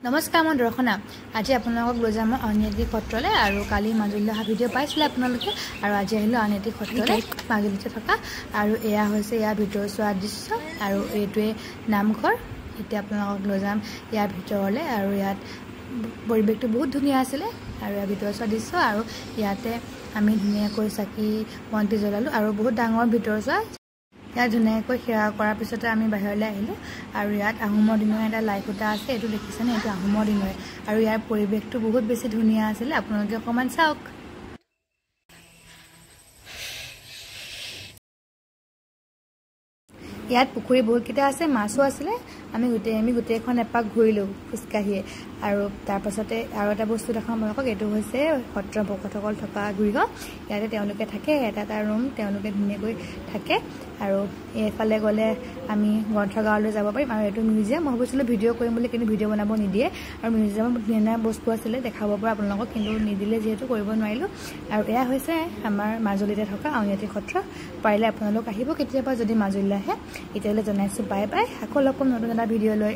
নমস্কাৰ মই দৰ্শনা আজি আপোনালোকক লৈ যাম আউনীআটী সত্ৰলৈ আৰু কালি মাজুলীলৈ অহা ভিডিঅ' পাইছিলে আপোনালোকে আৰু আজি আহিলো আউনীআটী সত্ৰলৈ মাজুলীতে থকা আৰু এয়া হৈছে ইয়াৰ ভিতৰ চোৱা দৃশ্য আৰু এইটোৱে নামঘৰ এতিয়া আপোনালোকক লৈ যাম ইয়াৰ ভিতৰলৈ আৰু ইয়াত পৰিৱেশটো বহুত ধুনীয়া আছিলে আৰু ইয়াৰ ভিতৰ চোৱা দৃশ্য আৰু ইয়াতে আমি ধুনীয়াকৈ চাকি বন্তি জ্বলালো আৰু বহুত ডাঙৰ ভিতৰ চোৱা ইয়াত ধুনীয়াকৈ সেৱা কৰাৰ পিছতে আমি বাহিৰলৈ আহিলোঁ আৰু ইয়াত আহোমৰ দিনৰ এটা লাইখুটা আছে এইটো দেখিছেনে এইটো আহোমৰ দিনৰে আৰু ইয়াৰ পৰিৱেশটো বহুত বেছি ধুনীয়া আছিলে আপোনালোকে অকণমান চাওক ইয়াত পুখুৰী বহুতকেইটা আছে মাছো আছিলে আমি গোটেইখন এপাক ঘূৰিলোঁ খোজকাঢ়িয়ে আৰু তাৰপাছতে আৰু এটা বস্তু দেখাম আপোনালোকক এইটো হৈছে সত্ৰ ভকতসকল থকা গৃহ ইয়াতে তেওঁলোকে থাকে এটা ৰুম তেওঁলোকে ধুনীয়াকৈ থাকে আৰু এইফালে গ'লে আমি গ্ৰন্থগাৰলৈ যাব পাৰিম আৰু এইটো মিউজিয়াম মই ভাবিছিলোঁ ভিডিঅ' কৰিম বুলি কিন্তু ভিডিঅ' বনাব নিদিয়ে আৰু মিউজিয়ামত ধুনীয়া বস্তু আছিলে দেখাব পৰা আপোনালোকক কিন্তু নিদিলে যিহেতু কৰিব নোৱাৰিলোঁ আৰু এয়া হৈছে আমাৰ মাজুলীতে থকা আউনীআটী সত্ৰ পাৰিলে আপোনালোক আহিব কেতিয়াবা যদি মাজুলীলৈ আহে এতিয়ালৈ জনাইছোঁ বাই বাই আকৌ লগ পাম নতুন এটা ভিডিঅ' লৈ